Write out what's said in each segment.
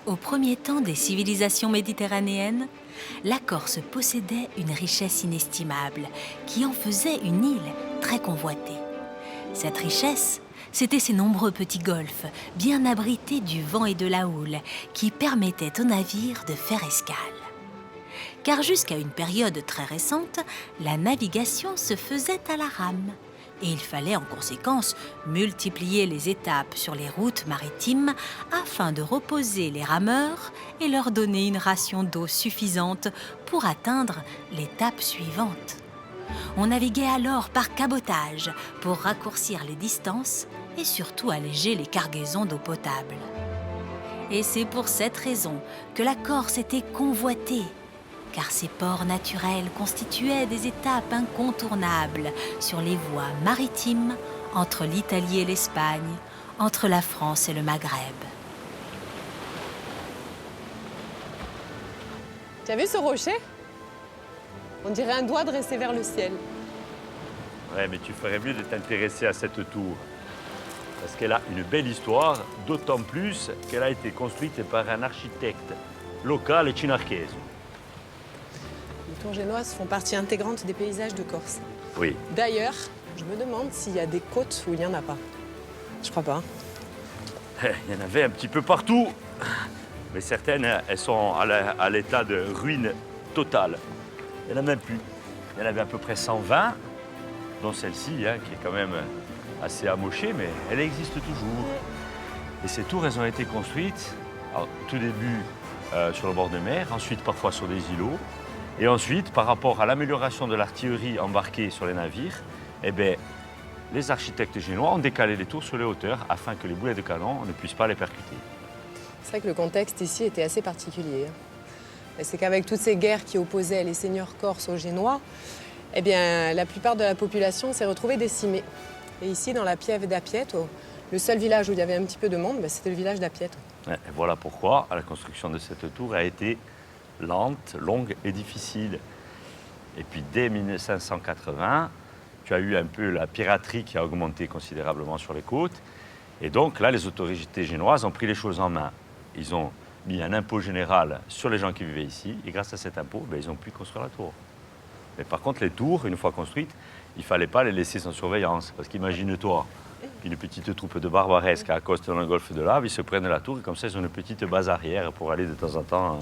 Au premier temps des civilisations méditerranéennes, la Corse possédait une richesse inestimable qui en faisait une île très convoitée. Cette richesse, c'étaient ses nombreux petits golfs, bien abrités du vent et de la houle, qui permettaient aux navires de faire escale. Car jusqu'à une période très récente, la navigation se faisait à la rame. Et il fallait en conséquence multiplier les étapes sur les routes maritimes afin de reposer les rameurs et leur donner une ration d'eau suffisante pour atteindre l'étape suivante. On naviguait alors par cabotage pour raccourcir les distances et surtout alléger les cargaisons d'eau potable. Et c'est pour cette raison que la Corse était convoitée, car ces ports naturels constituaient des étapes incontournables sur les voies maritimes entre l'Italie et l'Espagne, entre la France et le Maghreb. Tu as vu ce rocher? On dirait un doigt dressé vers le ciel. Ouais, mais tu ferais mieux de t'intéresser à cette tour. Parce qu'elle a une belle histoire, d'autant plus qu'elle a été construite par un architecte local chinarchese. Les tours génoises font partie intégrante des paysages de Corse. Oui. D'ailleurs, je me demande s'il y a des côtes où il n'y en a pas. Je crois pas. Il y en avait un petit peu partout. Mais certaines, elles sont à l'état de ruine totale. Il n'y en a même plus. Il y en avait à peu près 120, dont celle-ci, qui est quand même assez amochée, mais elle existe toujours. Et ces tours, elles ont été construites, au tout début sur le bord de mer, ensuite parfois sur des îlots. Et ensuite, par rapport à l'amélioration de l'artillerie embarquée sur les navires, eh bien, les architectes génois ont décalé les tours sur les hauteurs afin que les boulets de canon ne puissent pas les percuter. C'est vrai que le contexte ici était assez particulier. Et c'est qu'avec toutes ces guerres qui opposaient les seigneurs corses aux Génois, eh bien, la plupart de la population s'est retrouvée décimée. Et ici, dans la Pieve d'Apieto, le seul village où il y avait un petit peu de monde, c'était le village d'Apieto. Et voilà pourquoi la construction de cette tour a été lente, longue et difficile. Et puis dès 1580, tu as eu un peu la piraterie qui a augmenté considérablement sur les côtes. Et donc là, les autorités génoises ont pris les choses en main. Ils ont mis un impôt général sur les gens qui vivaient ici. Et grâce à cet impôt, ils ont pu construire la tour. Mais par contre, les tours, une fois construites, il ne fallait pas les laisser sans surveillance. Parce qu'imagine-toi, une petite troupe de barbaresques accostent dans le golfe de Lave, ils se prennent la tour et comme ça, ils ont une petite base arrière pour aller de temps en temps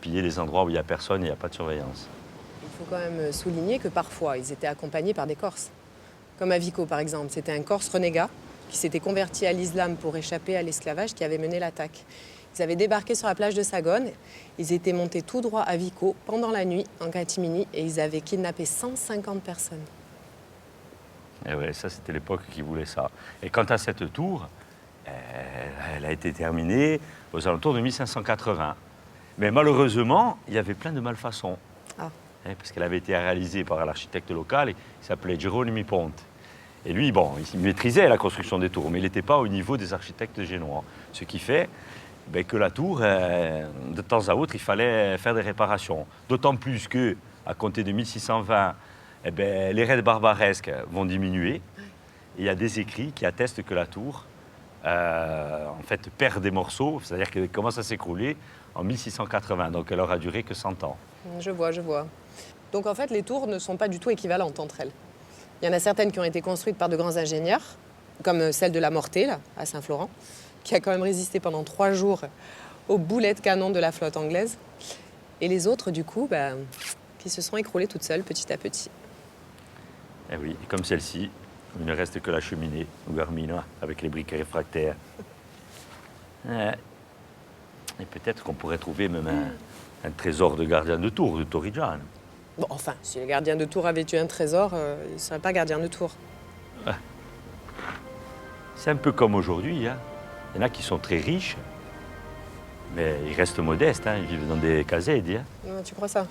piller les endroits où il n'y a personne et il n'y a pas de surveillance. Il faut quand même souligner que parfois, ils étaient accompagnés par des Corses. Comme à Vico, par exemple. C'était un Corse renégat qui s'était converti à l'islam pour échapper à l'esclavage qui avait mené l'attaque. Ils avaient débarqué sur la plage de Sagone, ils étaient montés tout droit à Vico pendant la nuit, en catimini, et ils avaient kidnappé 150 personnes. Et ouais, ça, c'était l'époque qui voulait ça. Et quant à cette tour, elle a été terminée aux alentours de 1580. Mais malheureusement, il y avait plein de malfaçons. Ah. Parce qu'elle avait été réalisée par l'architecte local, il s'appelait Geronimi Ponte. Et lui, bon, il maîtrisait la construction des tours, mais il n'était pas au niveau des architectes génois. Ce qui fait que la tour, de temps à autre, il fallait faire des réparations. D'autant plus qu'à compter de 1620, les raids barbaresques vont diminuer. Et il y a des écrits qui attestent que la tour, en fait, perd des morceaux, c'est-à-dire qu'elle commence à s'écrouler en 1680. Donc elle aura duré que 100 ans. Je vois. Donc en fait, les tours ne sont pas du tout équivalentes entre elles. Il y en a certaines qui ont été construites par de grands ingénieurs, comme celle de la Mortée, là, à Saint-Florent, qui a quand même résisté pendant 3 jours aux boulets de canon de la flotte anglaise. Et les autres, du coup, qui se sont écroulées toutes seules, petit à petit. Et oui, et comme celle-ci, il ne reste que la cheminée, ou Garmina, avec les briques réfractaires. Et peut-être qu'on pourrait trouver même un trésor de gardien de tour, de Torrigiano. Bon, enfin, si les gardiens de tour avaient eu un trésor, ils ne seraient pas gardiens de tour. C'est un peu comme aujourd'hui. Il y en a qui sont très riches, mais ils restent modestes. Ils vivent dans des casèdes. Non, tu crois ça?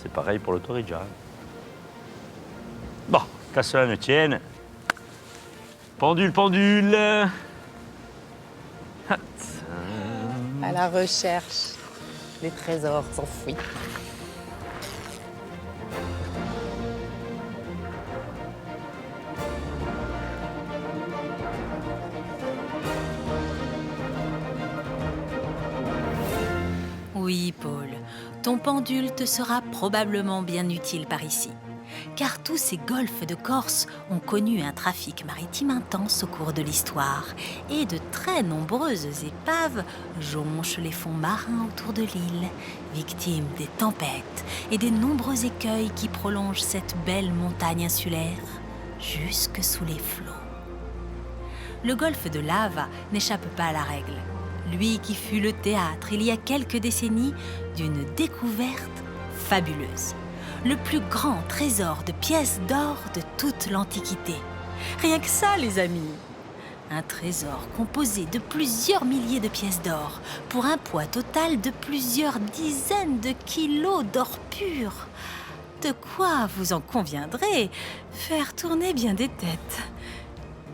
C'est pareil pour le Torrigiano. Bon, qu'à cela ne tienne. Pendule. À la recherche des trésors enfouis. Oui, Paul, ton pendule te sera probablement bien utile par ici. Car tous ces golfes de Corse ont connu un trafic maritime intense au cours de l'histoire et de très nombreuses épaves jonchent les fonds marins autour de l'île, victimes des tempêtes et des nombreux écueils qui prolongent cette belle montagne insulaire jusque sous les flots. Le golfe de Lava n'échappe pas à la règle, lui qui fut le théâtre il y a quelques décennies d'une découverte fabuleuse. Le plus grand trésor de pièces d'or de toute l'Antiquité. Rien que ça, les amis. Un trésor composé de plusieurs milliers de pièces d'or pour un poids total de plusieurs dizaines de kilos d'or pur. De quoi, vous en conviendrez, faire tourner bien des têtes.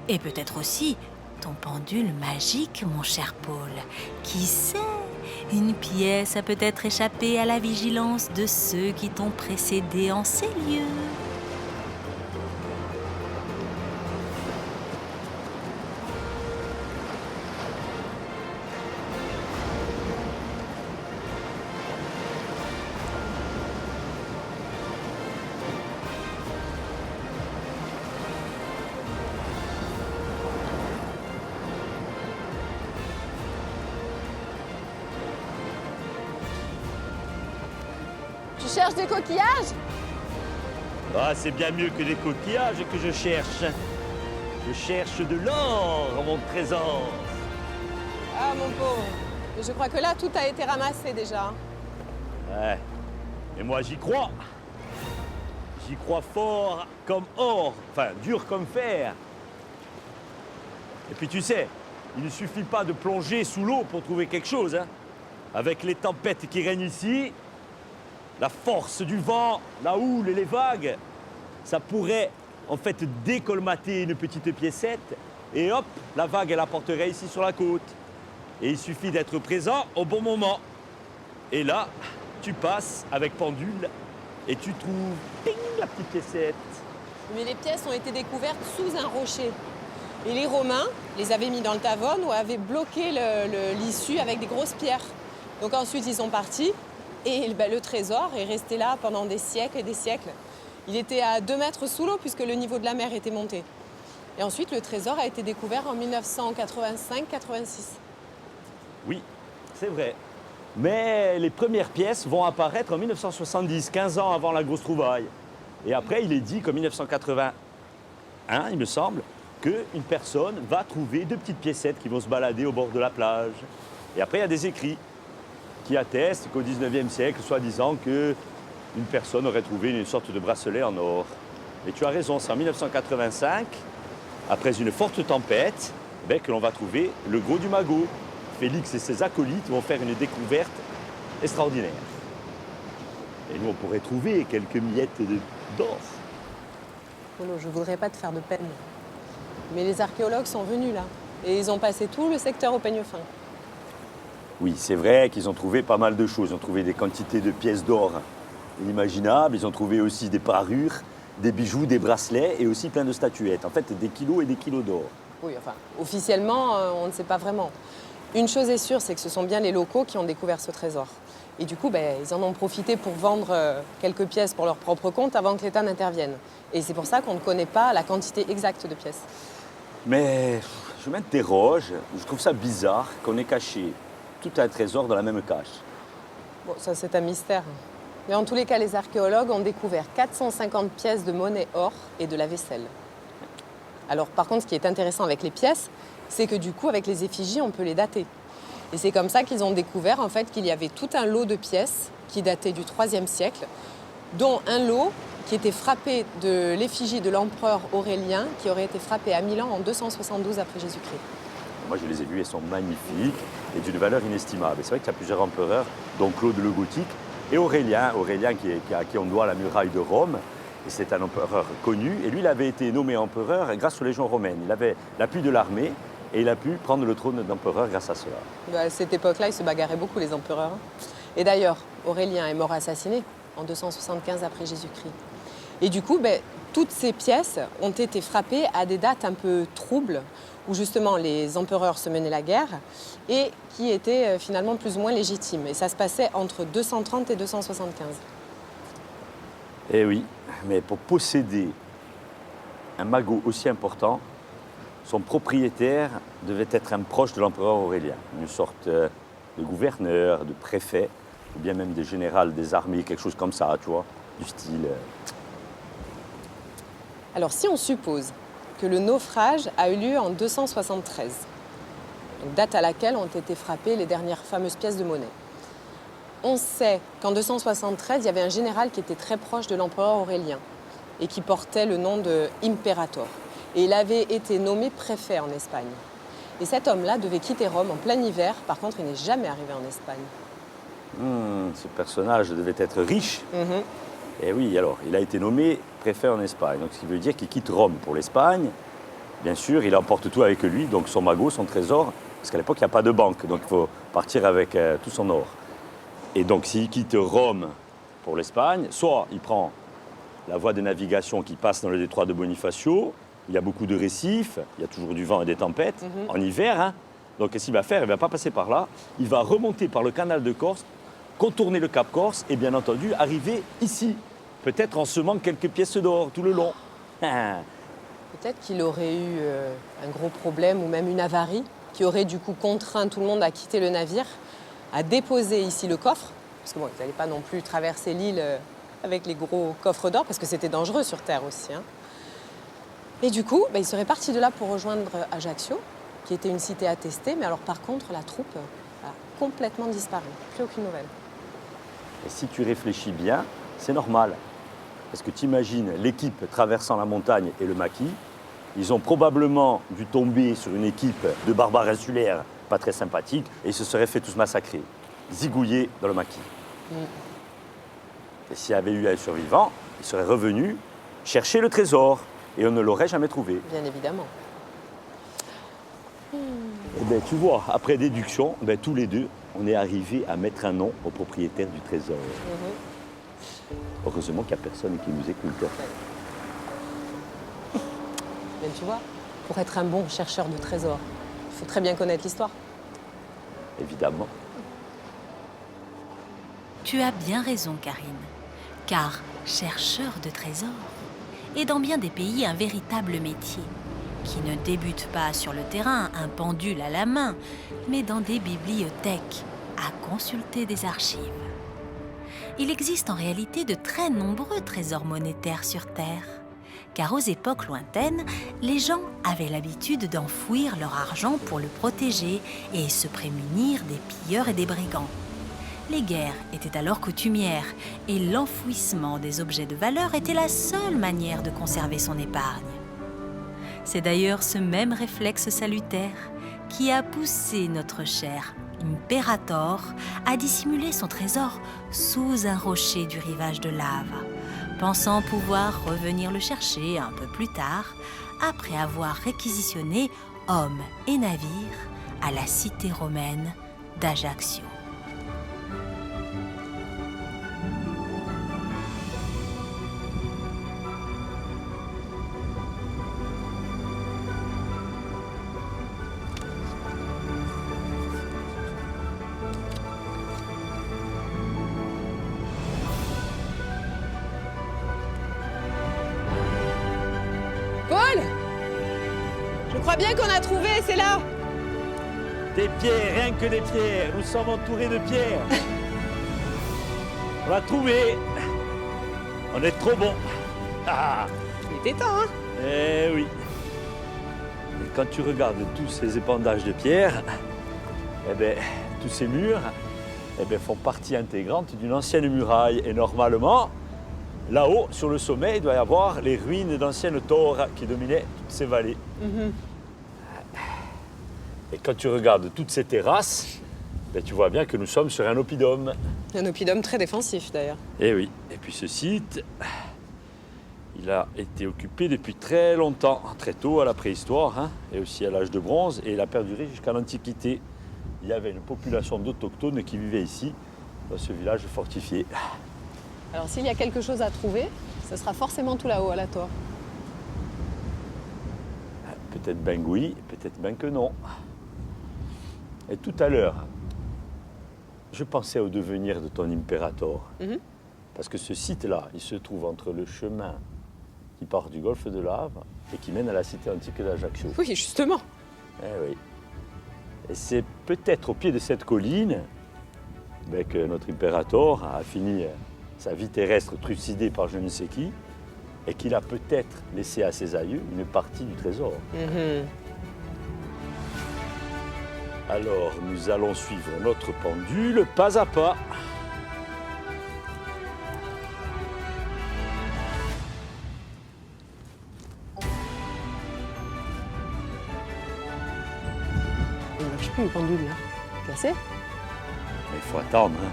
Et peut-être aussi ton pendule magique, mon cher Paul. Qui sait ? Une pièce a peut-être échappé à la vigilance de ceux qui t'ont précédé en ces lieux. Tu cherches des coquillages? Ah, c'est bien mieux que des coquillages que je cherche. Je cherche de l'or, mon trésor. Ah, mon pauvre. Mais je crois que là, tout a été ramassé déjà. Ouais. Et moi, j'y crois. J'y crois fort comme or, enfin dur comme fer. Et puis tu sais, il ne suffit pas de plonger sous l'eau pour trouver quelque chose, hein. Avec les tempêtes qui règnent ici, la force du vent, la houle et les vagues, ça pourrait en fait décolmater une petite piécette et hop, la vague elle apporterait ici sur la côte. Et il suffit d'être présent au bon moment. Et là, tu passes avec pendule et tu trouves ping, la petite piécette. Mais les pièces ont été découvertes sous un rocher. Et les Romains les avaient mis dans le Tavone ou avaient bloqué l'issue avec des grosses pierres. Donc ensuite, ils sont partis et le trésor est resté là pendant des siècles et des siècles. Il était à 2 mètres sous l'eau puisque le niveau de la mer était monté. Et ensuite, le trésor a été découvert en 1985-86. Oui, c'est vrai. Mais les premières pièces vont apparaître en 1970, 15 ans avant la grosse trouvaille. Et après, il est dit qu'en 1981, il me semble, qu'une personne va trouver 2 petites piécettes qui vont se balader au bord de la plage. Et après, il y a des écrits qui attestent qu'au 19e siècle, soi-disant, qu'une personne aurait trouvé une sorte de bracelet en or. Et tu as raison, c'est en 1985, après une forte tempête, que l'on va trouver le gros du magot. Félix et ses acolytes vont faire une découverte extraordinaire. Et nous, on pourrait trouver quelques miettes d'or. Polo, je ne voudrais pas te faire de peine. Mais les archéologues sont venus là. Et ils ont passé tout le secteur au peigne fin. Oui, c'est vrai qu'ils ont trouvé pas mal de choses. Ils ont trouvé des quantités de pièces d'or inimaginables. Ils ont trouvé aussi des parures, des bijoux, des bracelets et aussi plein de statuettes. En fait, des kilos et des kilos d'or. Oui, enfin, officiellement, on ne sait pas vraiment. Une chose est sûre, c'est que ce sont bien les locaux qui ont découvert ce trésor. Et du coup, ils en ont profité pour vendre quelques pièces pour leur propre compte avant que l'État n'intervienne. Et c'est pour ça qu'on ne connaît pas la quantité exacte de pièces. Mais je m'interroge, je trouve ça bizarre qu'on ait caché tout un trésor dans la même cache. Bon, ça c'est un mystère. Mais en tous les cas, les archéologues ont découvert 450 pièces de monnaie or et de la vaisselle. Alors par contre, ce qui est intéressant avec les pièces, c'est que du coup, avec les effigies, on peut les dater. Et c'est comme ça qu'ils ont découvert en fait qu'il y avait tout un lot de pièces qui dataient du IIIe siècle, dont un lot qui était frappé de l'effigie de l'empereur Aurélien, qui aurait été frappé à Milan en 272 après Jésus-Christ. Moi, je les ai vus, elles sont magnifiques et d'une valeur inestimable. Et c'est vrai qu'il y a plusieurs empereurs, dont Claude le Gothique et Aurélien à qui on doit la muraille de Rome. Et c'est un empereur connu. Et lui, il avait été nommé empereur grâce aux légions romaines. Il avait l'appui de l'armée et il a pu prendre le trône d'empereur grâce à cela. À cette époque-là, ils se bagarraient beaucoup, les empereurs. Et d'ailleurs, Aurélien est mort assassiné en 275 après Jésus-Christ. Et du coup, toutes ces pièces ont été frappées à des dates un peu troubles, où justement les empereurs se menaient la guerre et qui était finalement plus ou moins légitime. Et ça se passait entre 230 et 275. Eh oui, mais pour posséder un magot aussi important, son propriétaire devait être un proche de l'empereur Aurélien, une sorte de gouverneur, de préfet, ou bien même des générales des armées, quelque chose comme ça, tu vois, du style. Alors si on suppose que le naufrage a eu lieu en 273, donc date à laquelle ont été frappées les dernières fameuses pièces de monnaie, on sait qu'en 273, il y avait un général qui était très proche de l'empereur Aurélien et qui portait le nom de Imperator. Et il avait été nommé préfet en Espagne. Et cet homme-là devait quitter Rome en plein hiver. Par contre, il n'est jamais arrivé en Espagne. Ce personnage devait être riche. Et oui, alors, il a été nommé préfet en Espagne. Donc, ce qui veut dire qu'il quitte Rome pour l'Espagne. Bien sûr, il emporte tout avec lui, donc son magot, son trésor. Parce qu'à l'époque, il n'y a pas de banque, donc il faut partir avec tout son or. Et donc, s'il quitte Rome pour l'Espagne, soit il prend la voie de navigation qui passe dans le détroit de Bonifacio, il y a beaucoup de récifs, il y a toujours du vent et des tempêtes, en hiver. Hein. Donc, qu'est-ce qu'il va faire? Il ne va pas passer par là. Il va remonter par le canal de Corse, contourner le Cap Corse et bien entendu arriver ici. Peut-être en semant quelques pièces d'or tout le long. Peut-être qu'il aurait eu un gros problème ou même une avarie qui aurait du coup contraint tout le monde à quitter le navire, à déposer ici le coffre, parce que bon, ils n'allaient pas non plus traverser l'île avec les gros coffres d'or, parce que c'était dangereux sur Terre aussi. Hein. Et du coup, il serait parti de là pour rejoindre Ajaccio, qui était une cité attestée, mais alors par contre, la troupe a complètement disparu, plus aucune nouvelle. Et si tu réfléchis bien, c'est normal. Parce que tu imagines l'équipe traversant la montagne et le maquis, ils ont probablement dû tomber sur une équipe de barbares insulaires pas très sympathiques et ils se seraient fait tous massacrer, zigouillés dans le maquis. Et s'il y avait eu un survivant, il serait revenu chercher le trésor et on ne l'aurait jamais trouvé. Bien évidemment. Et bien, tu vois, après déduction, tous les deux, on est arrivés à mettre un nom au propriétaire du trésor. Heureusement qu'il n'y a personne qui nous écoute. Mais tu vois, pour être un bon chercheur de trésors, il faut très bien connaître l'histoire. Évidemment. Tu as bien raison, Karine, car chercheur de trésors est dans bien des pays un véritable métier, qui ne débute pas sur le terrain, un pendule à la main, mais dans des bibliothèques, à consulter des archives. Il existe en réalité de très nombreux trésors monétaires sur Terre, car aux époques lointaines, les gens avaient l'habitude d'enfouir leur argent pour le protéger et se prémunir des pilleurs et des brigands. Les guerres étaient alors coutumières et l'enfouissement des objets de valeur était la seule manière de conserver son épargne. C'est d'ailleurs ce même réflexe salutaire qui a poussé notre cher Imperator à dissimuler son trésor sous un rocher du rivage de lave, pensant pouvoir revenir le chercher un peu plus tard, après avoir réquisitionné hommes et navires à la cité romaine d'Ajaccio. Paul! Je crois bien qu'on a trouvé, c'est là! Des pierres, rien que des pierres. Nous sommes entourés de pierres. On l'a trouvé. On est trop bons. Ah. Il était temps, hein? Eh oui. Et quand tu regardes tous ces épandages de pierres, tous ces murs font partie intégrante d'une ancienne muraille. Et normalement, là-haut, sur le sommet, il doit y avoir les ruines d'anciennes tours qui dominaient toutes ces vallées. Et quand tu regardes toutes ces terrasses, tu vois bien que nous sommes sur un oppidum. Un oppidum très défensif, d'ailleurs. Eh oui. Et puis ce site, il a été occupé depuis très longtemps, très tôt à la préhistoire, et aussi à l'âge de bronze, et il a perduré jusqu'à l'Antiquité. Il y avait une population d'autochtones qui vivaient ici, dans ce village fortifié. Alors s'il y a quelque chose à trouver, ce sera forcément tout là-haut, à la tour. peut-être bien que oui, peut-être bien que non. Et tout à l'heure, je pensais au devenir de ton impérator. Mhm. Parce que ce site-là, il se trouve entre le chemin qui part du golfe de Lave et qui mène à la cité antique d'Ajaccio. Oui, justement. Eh oui. Et c'est peut-être au pied de cette colline que notre impérator a fini sa vie terrestre trucidée par je ne sais qui et qu'il a peut-être laissé à ses aïeux une partie du trésor. Mhm. Alors, nous allons suivre notre pendule pas à pas. Il marche plus le pendule là. Cassé. Mais il faut attendre. Hein.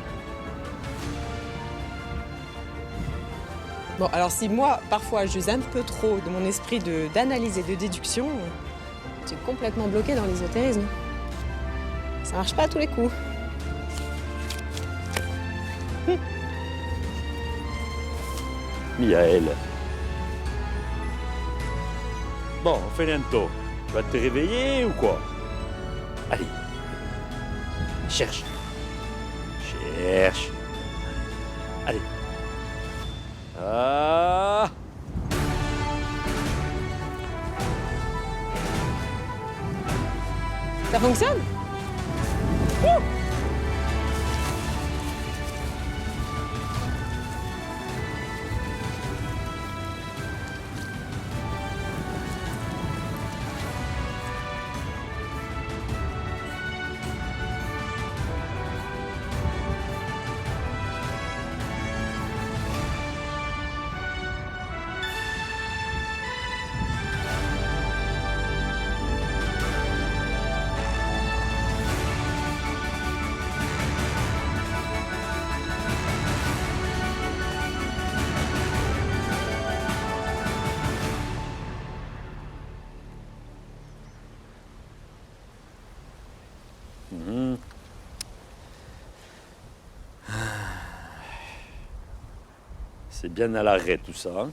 Bon, alors si moi, parfois, j'use un peu trop de mon esprit d'analyse et de déduction, tu es complètement bloqué dans l'ésotérisme. Ça marche pas à tous les coups. Miaël. Bon, Fernando, tu vas te réveiller ou quoi? Allez. Cherche. Cherche. Allez. Ah. Ça fonctionne? C'est bien à l'arrêt tout ça. Hein.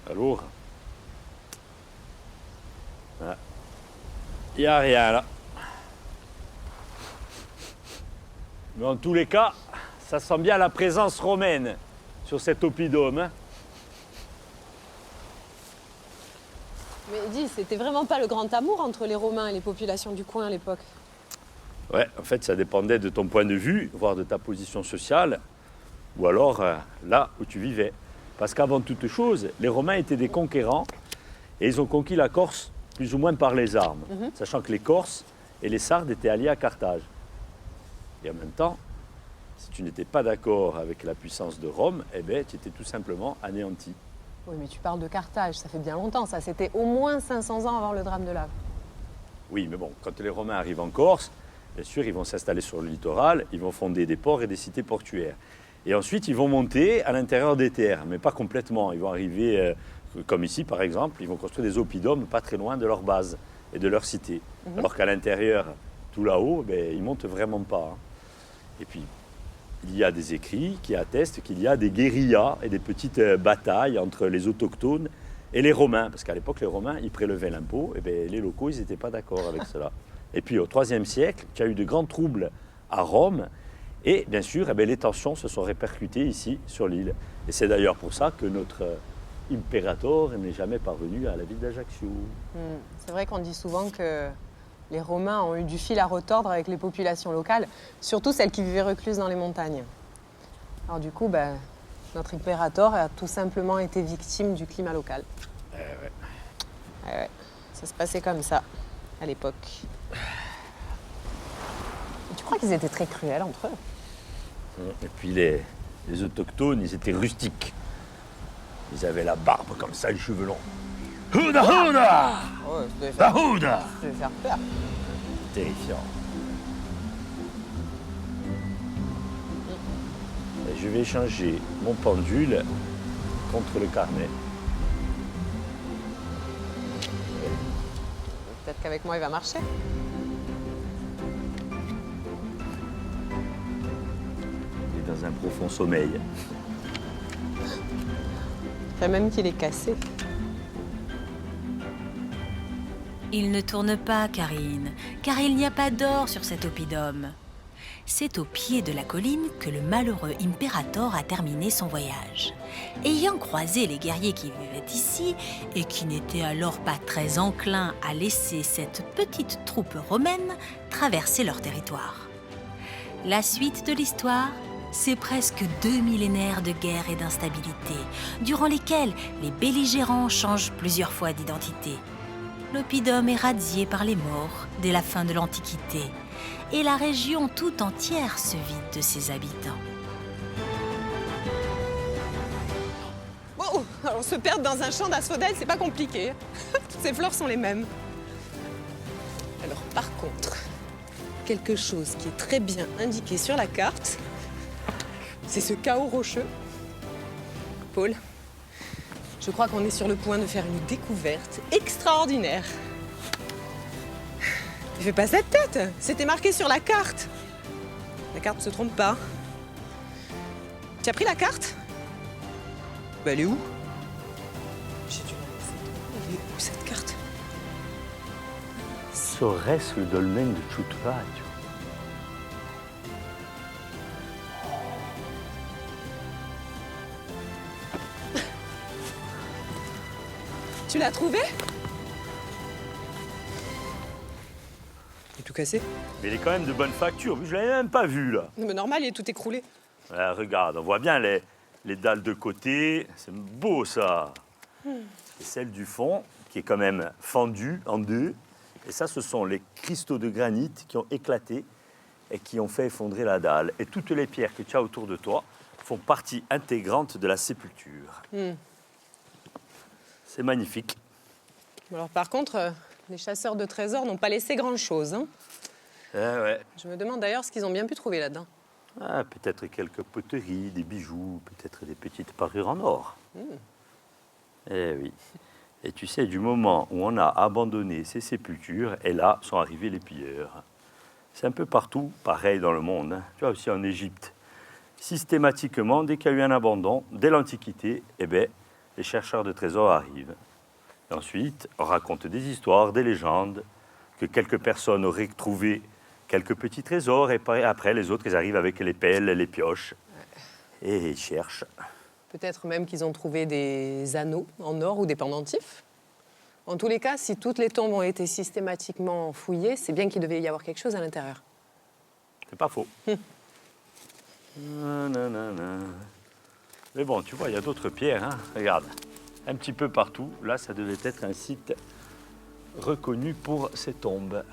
Alors, il n'y a rien là. Mais en tous les cas, ça sent bien la présence romaine sur cet oppidum. Hein. Mais dis, c'était vraiment pas le grand amour entre les Romains et les populations du coin à l'époque. Ouais, en fait, ça dépendait de ton point de vue, voire de ta position sociale, ou alors là où tu vivais. Parce qu'avant toute chose, les Romains étaient des conquérants et ils ont conquis la Corse plus ou moins par les armes, sachant que les Corses et les Sardes étaient alliés à Carthage. Et en même temps, si tu n'étais pas d'accord avec la puissance de Rome, eh bien, tu étais tout simplement anéanti. Oui, mais tu parles de Carthage, ça fait bien longtemps, ça. C'était au moins 500 ans avant le drame de Lave. Oui, mais bon, quand les Romains arrivent en Corse, bien sûr, ils vont s'installer sur le littoral, ils vont fonder des ports et des cités portuaires. Et ensuite, ils vont monter à l'intérieur des terres, mais pas complètement. Ils vont arriver, comme ici par exemple, ils vont construire des oppidums pas très loin de leur base et de leur cité. Alors qu'à l'intérieur, tout là-haut, ben, ils ne montent vraiment pas. Hein. Et puis, il y a des écrits qui attestent qu'il y a des guérillas et des petites batailles entre les autochtones et les Romains. Parce qu'à l'époque, les Romains, ils prélevaient l'impôt, et bien, les locaux, ils n'étaient pas d'accord avec cela. Et puis, au IIIe siècle, il y a eu de grands troubles à Rome. Et bien sûr, eh bien, les tensions se sont répercutées ici, sur l'île. Et c'est d'ailleurs pour ça que notre impérator n'est jamais parvenu à la ville d'Ajaccio. C'est vrai qu'on dit souvent que les Romains ont eu du fil à retordre avec les populations locales, surtout celles qui vivaient recluses dans les montagnes. Alors du coup, notre impérator a tout simplement été victime du climat local. Ouais. Ça se passait comme ça, à l'époque. Et tu crois qu'ils étaient très cruels entre eux? Et puis les autochtones, ils étaient rustiques. Ils avaient la barbe comme ça, les cheveux longs. Houda, houda! Oh, Da houda! ça devait faire peur. Terrifiant. Et je vais changer mon pendule contre le carnet. Peut-être qu'avec moi, il va marcher. Il est dans un profond sommeil. dirais même qu'il est cassé. Il ne tourne pas, Karine, car il n'y a pas d'or sur cet oppidum. C'est au pied de la colline que le malheureux impérator a terminé son voyage. Ayant croisé les guerriers qui vivaient ici et qui n'étaient alors pas très enclins à laisser cette petite troupe romaine traverser leur territoire. La suite de l'histoire, c'est presque 2 millénaires de guerre et d'instabilité, durant lesquels les belligérants changent plusieurs fois d'identité. L'oppidum est radié par les morts dès la fin de l'Antiquité, et la région tout entière se vide de ses habitants. Bon, alors se perdre dans un champ d'asphodèle, c'est pas compliqué. Toutes ces fleurs sont les mêmes. Alors par contre, quelque chose qui est très bien indiqué sur la carte, c'est ce chaos rocheux. Paul, je crois qu'on est sur le point de faire une découverte extraordinaire. Ne fais pas cette tête, c'était marqué sur la carte. La carte ne se trompe pas. Tu as pris la carte? Bah, elle est où? J'ai dû la laisser tomber. Elle est où cette carte? Serait-ce le dolmen de Chutva? Tu l'as trouvé? Il est tout cassé. Mais il est quand même de bonne facture. Je l'avais même pas vu, là. Non, mais normal, il est tout écroulé. Regarde, on voit bien les dalles de côté. C'est beau, ça. Et celle du fond, qui est quand même fendue en deux. Et ça, ce sont les cristaux de granit qui ont éclaté et qui ont fait effondrer la dalle. Et toutes les pierres que tu as autour de toi font partie intégrante de la sépulture. C'est magnifique. Alors par contre, les chasseurs de trésors n'ont pas laissé grand-chose. Hein. Ouais. Je me demande d'ailleurs ce qu'ils ont bien pu trouver là-dedans. Ah, peut-être quelques poteries, des bijoux, peut-être des petites parures en or. Eh oui. Et tu sais, du moment où on a abandonné ces sépultures, et là sont arrivés les pilleurs. C'est un peu partout, pareil dans le monde. Hein. Tu vois, aussi en Égypte. Systématiquement, dès qu'il y a eu un abandon, dès l'Antiquité, eh bien, les chercheurs de trésors arrivent. Et ensuite, on raconte des histoires, des légendes, que quelques personnes auraient trouvé quelques petits trésors, et après, les autres, ils arrivent avec les pelles, les pioches, et ils cherchent. Peut-être même qu'ils ont trouvé des anneaux en or ou des pendentifs. En tous les cas, si toutes les tombes ont été systématiquement fouillées, c'est bien qu'il devait y avoir quelque chose à l'intérieur. C'est pas faux. Mais bon, tu vois, il y a d'autres pierres. Hein. Regarde, un petit peu partout. Là, ça devait être un site reconnu pour ces tombes.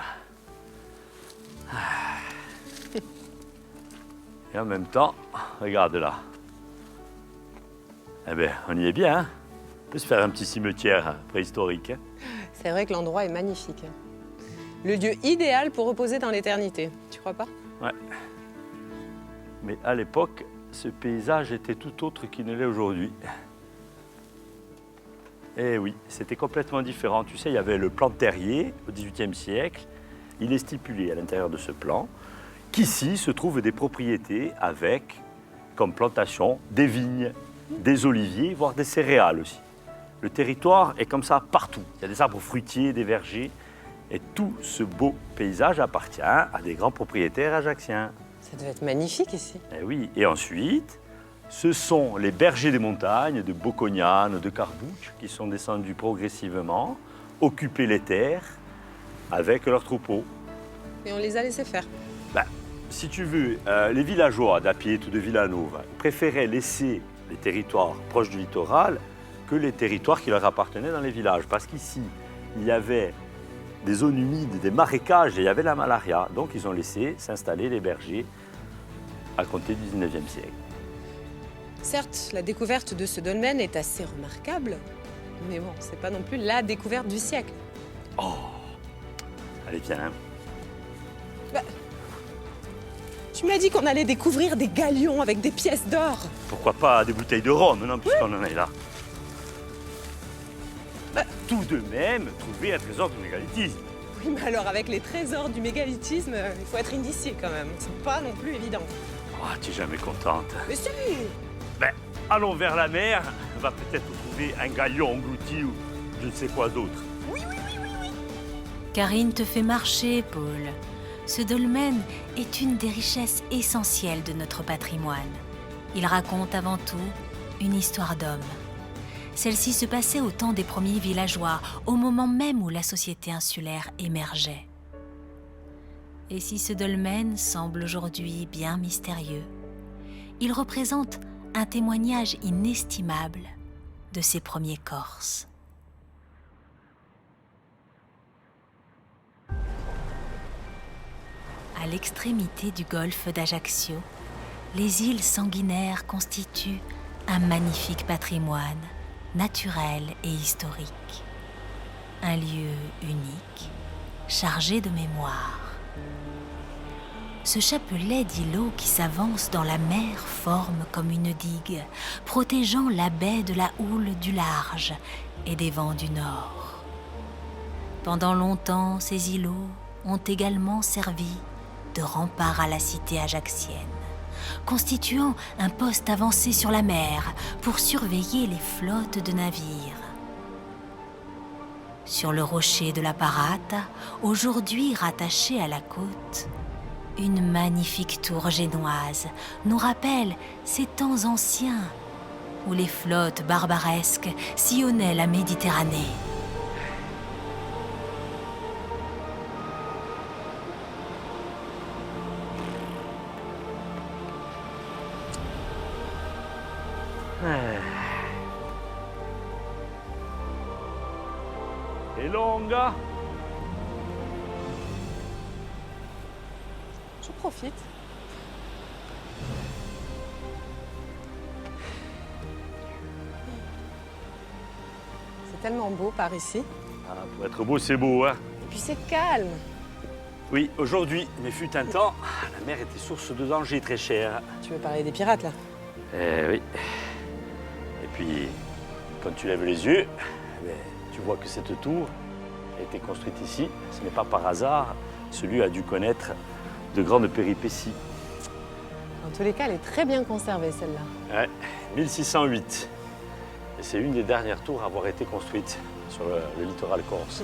Et en même temps, regarde là. Eh bien, on y est bien. Hein. On peut se faire un petit cimetière préhistorique. Hein. C'est vrai que l'endroit est magnifique. Le lieu idéal pour reposer dans l'éternité. Tu crois pas? Ouais. Mais à l'époque, ce paysage était tout autre qu'il ne l'est aujourd'hui. Eh oui, c'était complètement différent. Tu sais, il y avait le plan terrier au XVIIIe siècle. Il est stipulé à l'intérieur de ce plan qu'ici se trouvent des propriétés avec, comme plantation, des vignes, des oliviers, voire des céréales aussi. Le territoire est comme ça partout. Il y a des arbres fruitiers, des vergers. Et tout ce beau paysage appartient à des grands propriétaires ajacciens. Ça devait être magnifique ici. Eh oui, et ensuite, ce sont les bergers des montagnes, de Bocognane, de Carbouche, qui sont descendus progressivement, occuper les terres avec leurs troupeaux. Et on les a laissés faire. Si tu veux, les villageois d'Apiet ou de Villanova préféraient laisser les territoires proches du littoral que les territoires qui leur appartenaient dans les villages. Parce qu'ici, il y avait des zones humides, des marécages, et il y avait la malaria. Donc, ils ont laissé s'installer les bergers à compter du 19e siècle. Certes, la découverte de ce dolmen est assez remarquable, mais bon, c'est pas non plus la découverte du siècle. Allez, viens. Hein. Tu m'as dit qu'on allait découvrir des galions avec des pièces d'or. Pourquoi pas des bouteilles de rhum, non, puisqu'on en est là. Tout de même, trouver un trésor du mégalithisme. Oui, mais alors avec les trésors du mégalithisme, il faut être initié quand même. C'est pas non plus évident. Oh, tu es jamais contente. Mais si! Allons vers la mer, on va peut-être trouver fait un galion englouti ou je ne sais quoi d'autre. Karine te fait marcher, Paul. Ce dolmen est une des richesses essentielles de notre patrimoine. Il raconte avant tout une histoire d'homme. Celle-ci se passait au temps des premiers villageois, au moment même où la société insulaire émergeait. Et si ce dolmen semble aujourd'hui bien mystérieux, il représente un témoignage inestimable de ces premiers Corses. À l'extrémité du golfe d'Ajaccio, les îles Sanguinaires constituent un magnifique patrimoine naturel et historique. Un lieu unique, chargé de mémoire. Ce chapelet d'îlots qui s'avance dans la mer forme comme une digue, protégeant la baie de la houle du large et des vents du nord. Pendant longtemps, ces îlots ont également servi de rempart à la cité ajaccienne, constituant un poste avancé sur la mer pour surveiller les flottes de navires. Sur le rocher de la Parata, aujourd'hui rattaché à la côte, une magnifique tour génoise nous rappelle ces temps anciens où les flottes barbaresques sillonnaient la Méditerranée. Et longa. Je profite. C'est tellement beau par ici. Ah, pour être beau, c'est beau, hein. Et puis c'est calme. Oui, aujourd'hui, mais fut un temps, la mer était source de danger très cher. Tu veux parler des pirates là? Oui. Et puis, quand tu lèves les yeux, tu vois que cette tour a été construite ici. Ce n'est pas par hasard. Celui a dû connaître de grandes péripéties. Dans tous les cas, elle est très bien conservée celle-là. Ouais, 1608. Et c'est une des dernières tours à avoir été construite sur le littoral corse.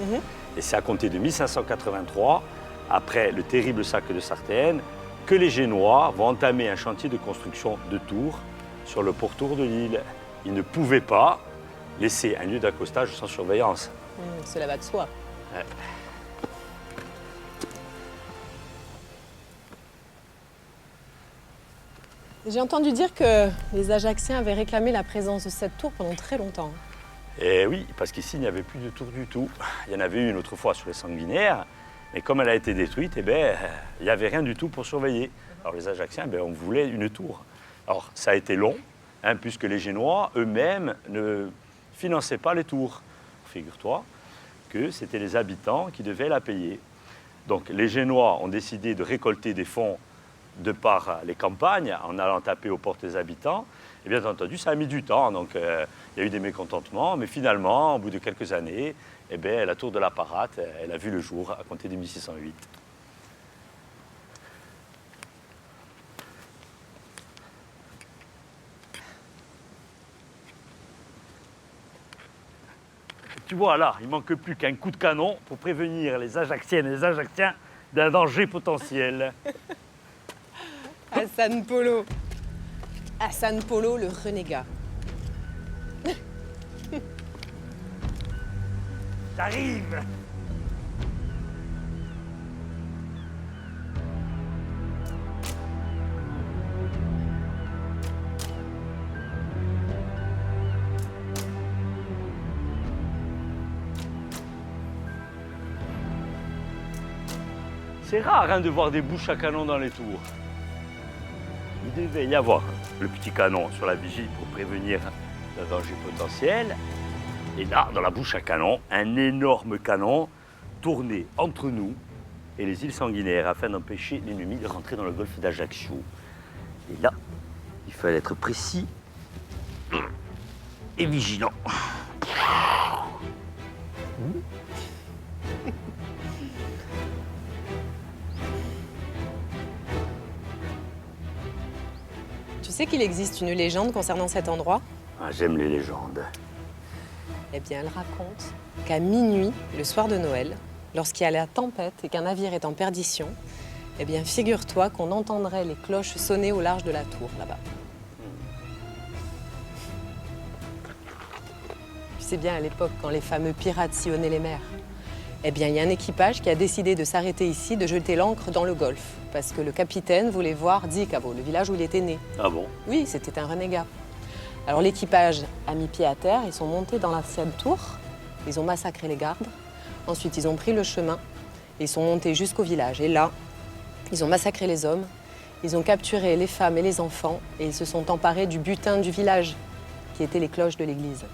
Et c'est à compter de 1583, après le terrible sac de Sartène, que les Génois vont entamer un chantier de construction de tours sur le pourtour de l'île. Ils ne pouvaient pas laisser un lieu d'accostage sans surveillance. Cela va de soi. Ouais. J'ai entendu dire que les Ajacciens avaient réclamé la présence de cette tour pendant très longtemps. Et oui, parce qu'ici, il n'y avait plus de tour du tout. Il y en avait une autrefois sur les Sanguinaires, mais comme elle a été détruite, il n'y avait rien du tout pour surveiller. Alors les Ajacciens, on voulait une tour. Alors ça a été long, puisque les Génois eux-mêmes ne finançaient pas les tours. Figure-toi que c'était les habitants qui devaient la payer. Donc les Génois ont décidé de récolter des fonds de par les campagnes, en allant taper aux portes des habitants. Et bien entendu, ça a mis du temps, donc il y a eu des mécontentements, mais finalement, au bout de quelques années, la tour de la Parate, elle a vu le jour à compter de 1608. Tu vois là, il ne manque plus qu'un coup de canon pour prévenir les Ajacciennes et les Ajacciens d'un danger potentiel. Hassan Polo. Hassan Polo, le renégat. J'arrive! C'est rare de voir des bouches à canon dans les tours. Il devait y avoir le petit canon sur la vigie pour prévenir le danger potentiel. Et là, dans la bouche à canon, un énorme canon tourné entre nous et les îles Sanguinaires afin d'empêcher l'ennemi de rentrer dans le golfe d'Ajaccio. Et là, il fallait être précis et vigilant. Tu sais qu'il existe une légende concernant cet endroit? Ah, j'aime les légendes. Eh bien, elle raconte qu'à minuit, le soir de Noël, lorsqu'il y a la tempête et qu'un navire est en perdition, eh bien, figure-toi qu'on entendrait les cloches sonner au large de la tour, là-bas. Tu sais bien, à l'époque, quand les fameux pirates sillonnaient les mers, eh bien, il y a un équipage qui a décidé de s'arrêter ici, de jeter l'ancre dans le golfe, parce que le capitaine voulait voir Dicavo, le village où il était né. Ah bon? Oui, c'était un renégat. Alors l'équipage a mis pied à terre, ils sont montés dans l'ancienne tour, ils ont massacré les gardes, ensuite ils ont pris le chemin, et ils sont montés jusqu'au village. Et là, ils ont massacré les hommes, ils ont capturé les femmes et les enfants, et ils se sont emparés du butin du village, qui étaient les cloches de l'église.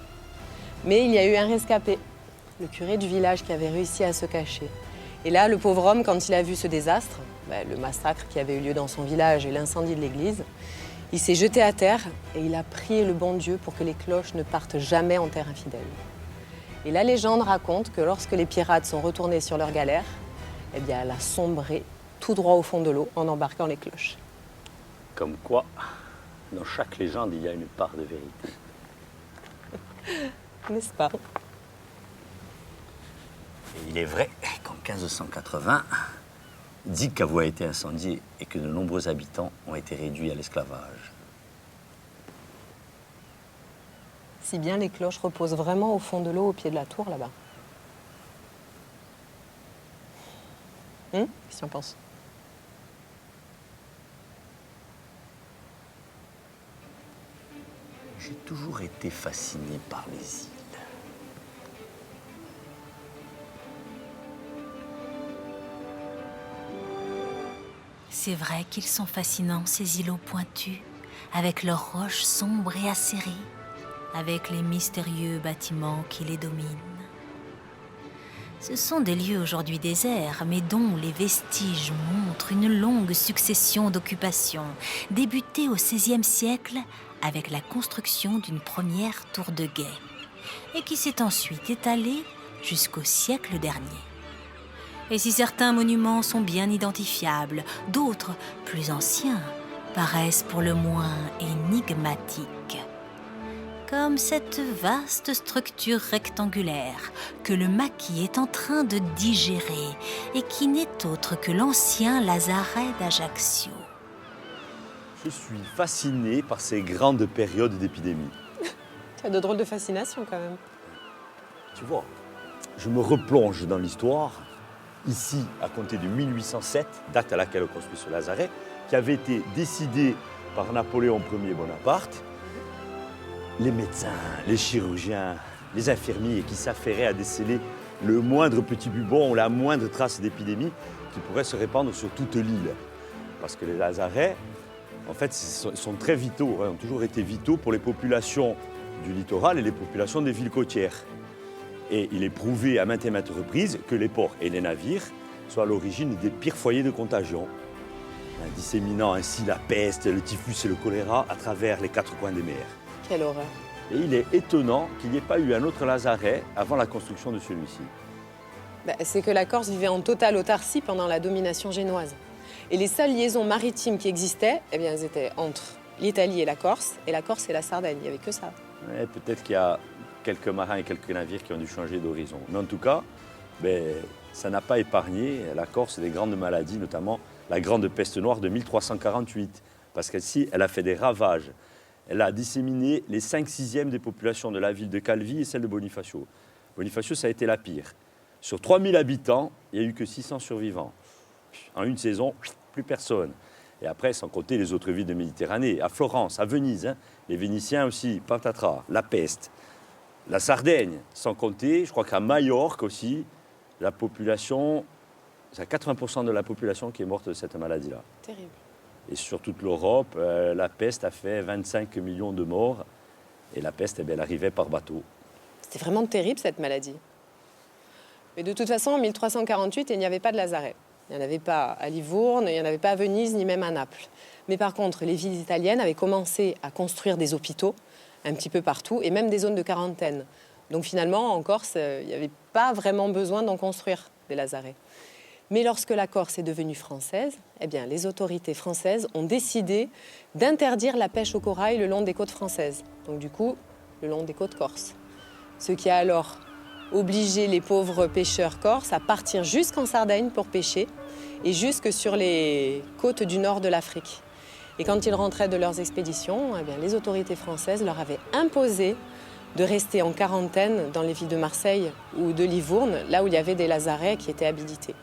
Mais il y a eu un rescapé, le curé du village qui avait réussi à se cacher. Et là, le pauvre homme, quand il a vu ce désastre, le massacre qui avait eu lieu dans son village et l'incendie de l'église, il s'est jeté à terre et il a prié le bon Dieu pour que les cloches ne partent jamais en terre infidèle. Et la légende raconte que lorsque les pirates sont retournés sur leur galère, eh bien, elle a sombré tout droit au fond de l'eau en embarquant les cloches. Comme quoi, dans chaque légende, il y a une part de vérité. N'est-ce pas? Et il est vrai qu'en 1580, Dicavo a été incendié et que de nombreux habitants ont été réduits à l'esclavage. Si bien les cloches reposent vraiment au fond de l'eau, au pied de la tour, là-bas. Qu'est-ce que tu en penses? J'ai toujours été fasciné par les îles. C'est vrai qu'ils sont fascinants, ces îlots pointus, avec leurs roches sombres et acérées, avec les mystérieux bâtiments qui les dominent. Ce sont des lieux aujourd'hui déserts, mais dont les vestiges montrent une longue succession d'occupations, débutée au XVIe siècle avec la construction d'une première tour de guet, et qui s'est ensuite étalée jusqu'au siècle dernier. Et si certains monuments sont bien identifiables, d'autres, plus anciens, paraissent pour le moins énigmatiques. Comme cette vaste structure rectangulaire que le maquis est en train de digérer et qui n'est autre que l'ancien lazaret d'Ajaccio. Je suis fasciné par ces grandes périodes d'épidémie. Tu as de drôles de fascination quand même. Tu vois, je me replonge dans l'histoire, ici à compter de 1807, date à laquelle on construit ce lazaret, qui avait été décidé par Napoléon Ier Bonaparte. Les médecins, les chirurgiens, les infirmiers qui s'affairaient à déceler le moindre petit bubon ou la moindre trace d'épidémie qui pourrait se répandre sur toute l'île. Parce que les lazarets, en fait, sont très vitaux, ont toujours été vitaux pour les populations du littoral et les populations des villes côtières. Et il est prouvé à maintes et maintes reprises que les ports et les navires sont à l'origine des pires foyers de contagion, disséminant ainsi la peste, le typhus et le choléra à travers les quatre coins des mers. Quelle horreur. Et il est étonnant qu'il n'y ait pas eu un autre lazaret avant la construction de celui-ci. C'est que la Corse vivait en totale autarcie pendant la domination génoise. Et les seules liaisons maritimes qui existaient, eh bien, elles étaient entre l'Italie et la Corse et la Sardaigne. Il n'y avait que ça. Ouais, peut-être qu'il y a quelques marins et quelques navires qui ont dû changer d'horizon. Mais en tout cas, ça n'a pas épargné la Corse des grandes maladies, notamment la grande peste noire de 1348. Parce qu'ici, elle a fait des ravages. Elle a disséminé les 5/6 des populations de la ville de Calvi et celle de Bonifacio. Bonifacio, ça a été la pire. Sur 3000 habitants, il n'y a eu que 600 survivants. En une saison, plus personne. Et après, sans compter les autres villes de Méditerranée, à Florence, à Venise, les Vénitiens aussi, patatras, la peste. La Sardaigne, sans compter, je crois qu'à Majorque aussi, la population, c'est 80% de la population qui est morte de cette maladie-là. Terrible. Et sur toute l'Europe, la peste a fait 25 millions de morts. Et la peste, elle arrivait par bateau. C'était vraiment terrible, cette maladie. Mais de toute façon, en 1348, il n'y avait pas de lazaret. Il n'y en avait pas à Livourne, il n'y en avait pas à Venise, ni même à Naples. Mais par contre, les villes italiennes avaient commencé à construire des hôpitaux un petit peu partout, et même des zones de quarantaine. Donc finalement, en Corse, il n'y avait pas vraiment besoin d'en construire des lazarets. Mais lorsque la Corse est devenue française, eh bien, les autorités françaises ont décidé d'interdire la pêche au corail le long des côtes françaises. Donc du coup, le long des côtes corses. Ce qui a alors obligé les pauvres pêcheurs corses à partir jusqu'en Sardaigne pour pêcher et jusque sur les côtes du nord de l'Afrique. Et quand ils rentraient de leurs expéditions, eh bien, les autorités françaises leur avaient imposé de rester en quarantaine dans les villes de Marseille ou de Livourne, là où il y avait des lazarets qui étaient habilités.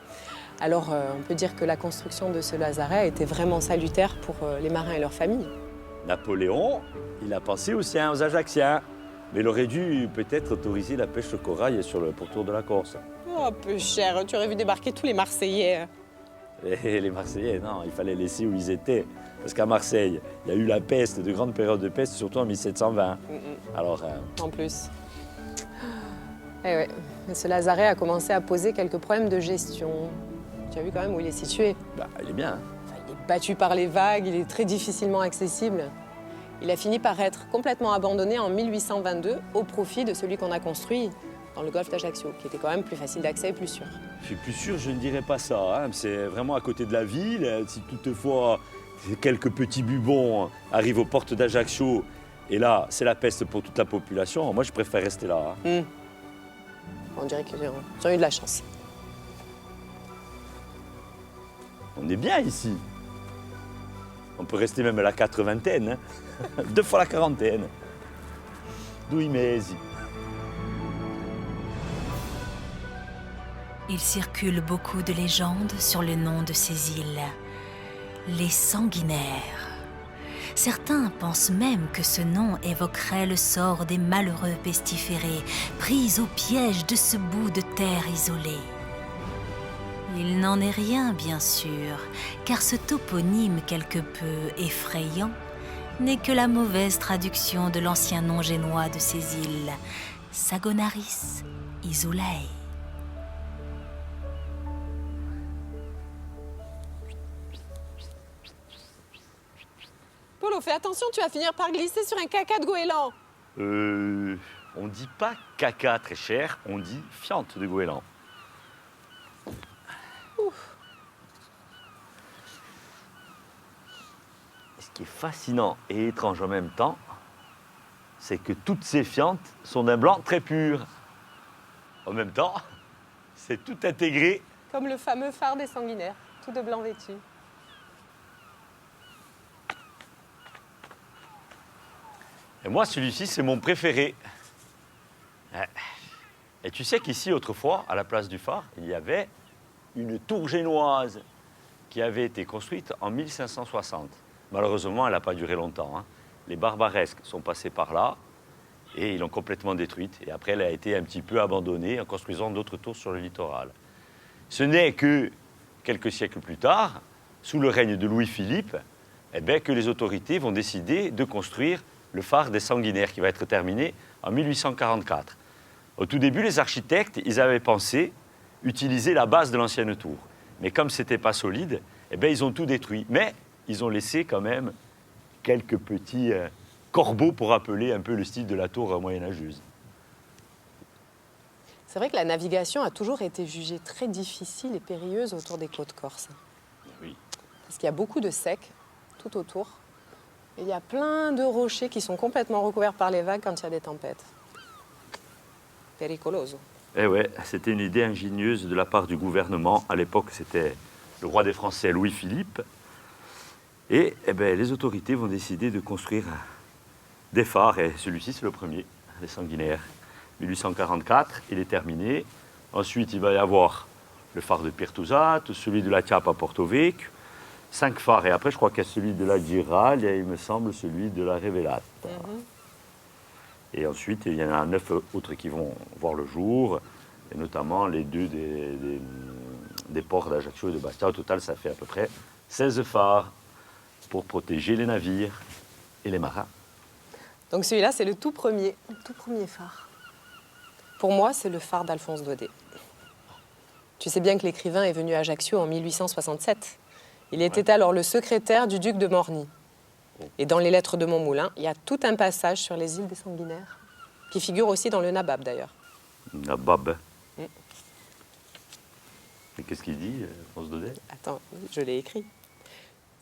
Alors on peut dire que la construction de ce lazaret a été vraiment salutaire pour les marins et leurs familles. Napoléon, il a pensé aussi aux Ajacciens. Mais il aurait dû peut-être autoriser la pêche au corail sur le pourtour de la Corse. Oh, peu cher, tu aurais vu débarquer tous les Marseillais. Et les Marseillais, non, il fallait laisser où ils étaient. Parce qu'à Marseille, il y a eu la peste, de grandes périodes de peste, surtout en 1720. Alors, En plus. Eh ouais, mais ce lazaret a commencé à poser quelques problèmes de gestion. Tu as vu quand même où il est situé? bah, il est bien. Hein. Enfin, il est battu par les vagues, il est très difficilement accessible. Il a fini par être complètement abandonné en 1822 au profit de celui qu'on a construit dans le golfe d'Ajaccio, qui était quand même plus facile d'accès et plus sûr. Je suis plus sûr, je ne dirais pas ça. Hein. C'est vraiment à côté de la ville. Si toutefois quelques petits bubons arrivent aux portes d'Ajaccio, et là, c'est la peste pour toute la population, moi je préfère rester là. Hein. On dirait qu'ils ont eu de la chance. On est bien ici. On peut rester même à la 80aine, hein. 2 fois la quarantaine. Due mesi. Il circule beaucoup de légendes sur le nom de ces îles, les Sanguinaires. Certains pensent même que ce nom évoquerait le sort des malheureux pestiférés pris au piège de ce bout de terre isolé. Il n'en est rien, bien sûr, car ce toponyme quelque peu effrayant n'est que la mauvaise traduction de l'ancien nom génois de ces îles, Sagonaris Isulae. Polo, fais attention, tu vas finir par glisser sur un caca de goéland. On dit pas caca très cher, on dit fiente de goéland. Ce qui est fascinant et étrange en même temps, c'est que toutes ces fientes sont d'un blanc très pur. En même temps, c'est tout intégré. Comme le fameux phare des Sanguinaires, tout de blanc vêtu. Et moi, celui-ci, c'est mon préféré. Et tu sais qu'ici, autrefois, à la place du phare, il y avait une tour génoise qui avait été construite en 1560. Malheureusement, elle n'a pas duré longtemps. Hein. Les Barbaresques sont passés par là et ils l'ont complètement détruite. Et après, elle a été un petit peu abandonnée en construisant d'autres tours sur le littoral. Ce n'est que quelques siècles plus tard, sous le règne de Louis-Philippe, que les autorités vont décider de construire le phare des Sanguinaires qui va être terminé en 1844. Au tout début, les architectes, ils avaient pensé utiliser la base de l'ancienne tour. Mais comme ce n'était pas solide, ils ont tout détruit. Mais ils ont laissé quand même quelques petits corbeaux pour rappeler un peu le style de la tour moyenâgeuse. C'est vrai que la navigation a toujours été jugée très difficile et périlleuse autour des côtes corses. Oui. Parce qu'il y a beaucoup de sec tout autour. Et il y a plein de rochers qui sont complètement recouverts par les vagues quand il y a des tempêtes. Pericoloso. Eh ouais, c'était une idée ingénieuse de la part du gouvernement. À l'époque, c'était le roi des Français, Louis-Philippe. Et les autorités vont décider de construire des phares. Et celui-ci, c'est le premier, les Sanguinaires. 1844, il est terminé. Ensuite, il va y avoir le phare de Pirtusat, celui de la Chiapa à Porto Vecchio, 5 phares. Et après, je crois qu'il y a celui de la Girale et il me semble celui de la Revelata. Et ensuite, il y en a 9 autres qui vont voir le jour, et notamment les 2 des ports d'Ajaccio et de Bastia. Au total, ça fait à peu près 16 phares pour protéger les navires et les marins. Donc celui-là, c'est le tout premier phare. Pour moi, c'est le phare d'Alphonse Daudet. Tu sais bien que l'écrivain est venu à Ajaccio en 1867. Il était alors le secrétaire du duc de Morny. Et dans les lettres de Montmoulin, il y a tout un passage sur les îles des Sanguinaires, qui figure aussi dans le Nabab d'ailleurs. Nabab. Et qu'est-ce qu'il dit, Alphonse Daudet? Attends, je l'ai écrit.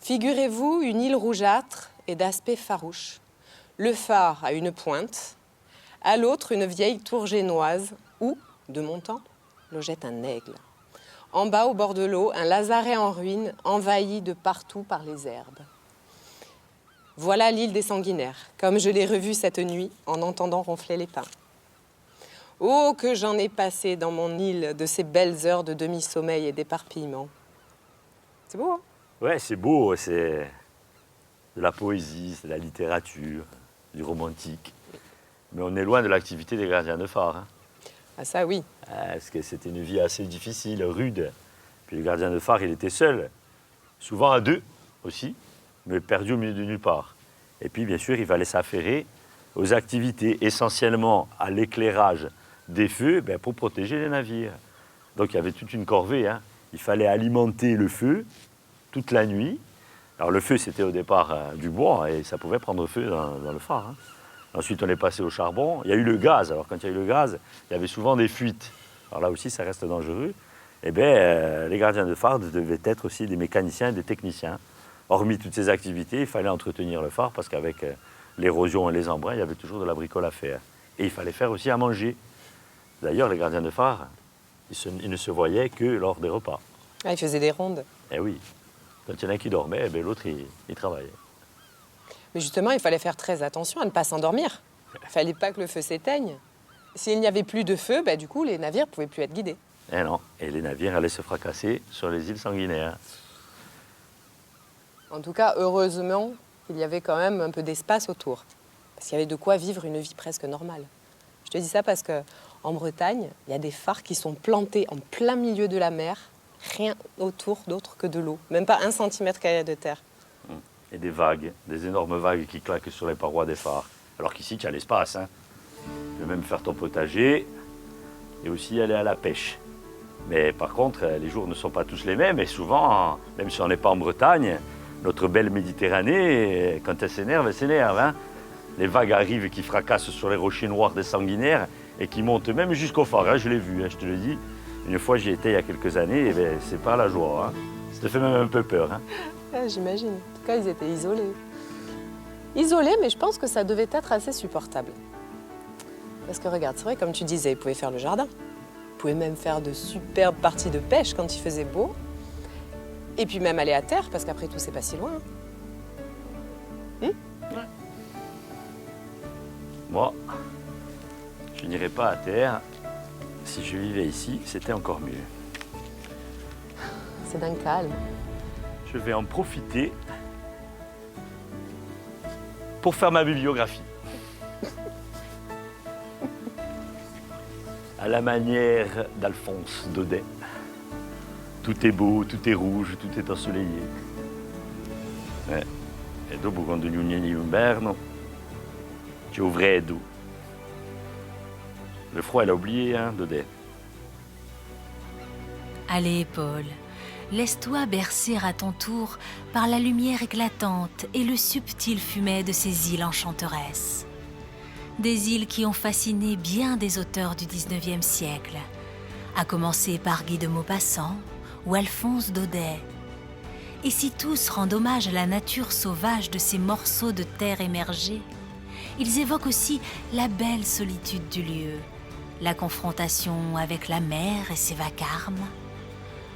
Figurez-vous une île rougeâtre et d'aspect farouche. Le phare a une pointe. À l'autre, une vieille tour génoise où, de mon temps, logeait un aigle. En bas, au bord de l'eau, un lazaret en ruine, envahi de partout par les herbes. Voilà l'île des Sanguinaires, comme je l'ai revue cette nuit en entendant ronfler les pins. Oh, que j'en ai passé dans mon île de ces belles heures de demi-sommeil et d'éparpillement. C'est beau, hein? Ouais, c'est beau, c'est de la poésie, c'est de la littérature, du romantique. Mais on est loin de l'activité des gardiens de phare. Hein. Ah ça, oui. Parce que c'était une vie assez difficile, rude. Puis le gardien de phare, il était seul, souvent à deux aussi, mais perdu au milieu de nulle part. Et puis, bien sûr, il fallait s'affairer aux activités, essentiellement à l'éclairage des feux pour protéger les navires. Donc, il y avait toute une corvée. Hein. Il fallait alimenter le feu toute la nuit. Alors, le feu, c'était au départ du bois et ça pouvait prendre feu dans le phare. Hein. Ensuite, on est passé au charbon. Il y a eu le gaz. Alors, quand il y a eu le gaz, il y avait souvent des fuites. Alors là aussi, ça reste dangereux. Eh bien, les gardiens de phare devaient être aussi des mécaniciens et des techniciens. Hormis toutes ces activités, il fallait entretenir le phare parce qu'avec l'érosion et les embruns, il y avait toujours de la bricole à faire. Et il fallait faire aussi à manger. D'ailleurs, les gardiens de phare, ils ne se voyaient que lors des repas. Ah, ils faisaient des rondes. Eh oui. Quand il y en a un qui dormait, l'autre, il travaillait. Mais justement, il fallait faire très attention à ne pas s'endormir. Il ne fallait pas que le feu s'éteigne. S'il n'y avait plus de feu, du coup, les navires ne pouvaient plus être guidés. Eh non, et les navires allaient se fracasser sur les îles Sanguinaires. En tout cas, heureusement, il y avait quand même un peu d'espace autour. Parce qu'il y avait de quoi vivre une vie presque normale. Je te dis ça parce qu'en Bretagne, il y a des phares qui sont plantés en plein milieu de la mer, rien autour d'autre que de l'eau, même pas 1 centimètre carré de terre. Et des vagues, des énormes vagues qui claquent sur les parois des phares. Alors qu'ici, tu as l'espace. Hein. Tu peux même faire ton potager et aussi aller à la pêche. Mais par contre, les jours ne sont pas tous les mêmes et souvent, même si on n'est pas en Bretagne, notre belle Méditerranée, quand elle s'énerve, elle s'énerve. Hein. Les vagues arrivent qui fracassent sur les rochers noirs des Sanguinaires et qui montent même jusqu'au phare. Hein. Je l'ai vu, hein, je te le dis. Une fois, j'y étais il y a quelques années et c'est pas la joie. Hein. Ça te fait même un peu peur. Hein. Ah, j'imagine. En tout cas, ils étaient isolés. Isolés, mais je pense que ça devait être assez supportable. Parce que regarde, c'est vrai, comme tu disais, ils pouvaient faire le jardin. Ils pouvaient même faire de superbes parties de pêche quand il faisait beau. Et puis même aller à terre, parce qu'après tout, c'est pas si loin. Moi, je n'irais pas à terre. Si je vivais ici, c'était encore mieux. C'est d'un calme. Je vais en profiter pour faire ma bibliographie. À la manière d'Alphonse Daudet. Tout est beau, tout est rouge, tout est ensoleillé. E dopo quando gli ugnini d'inverno, Giovedù. Le froid, elle a oublié, hein, Daudet. Allez, Paul, laisse-toi bercer à ton tour par la lumière éclatante et le subtil fumet de ces îles enchanteresses. Des îles qui ont fasciné bien des auteurs du XIXe siècle, à commencer par Guy de Maupassant ou Alphonse Daudet. Et si tous rendent hommage à la nature sauvage de ces morceaux de terre émergés, ils évoquent aussi la belle solitude du lieu, la confrontation avec la mer et ses vacarmes,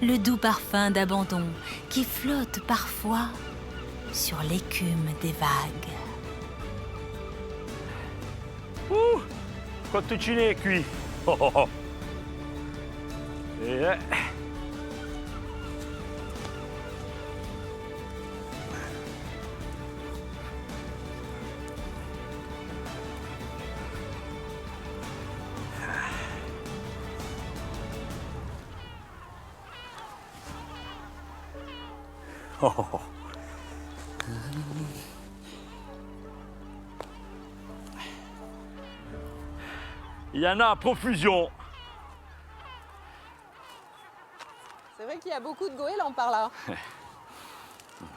le doux parfum d'abandon qui flotte parfois sur l'écume des vagues. Cottuccine è qui. Oh, oh, oh. Oh, oh, oh. Il y en a à profusion. C'est vrai qu'il y a beaucoup de goélands par là.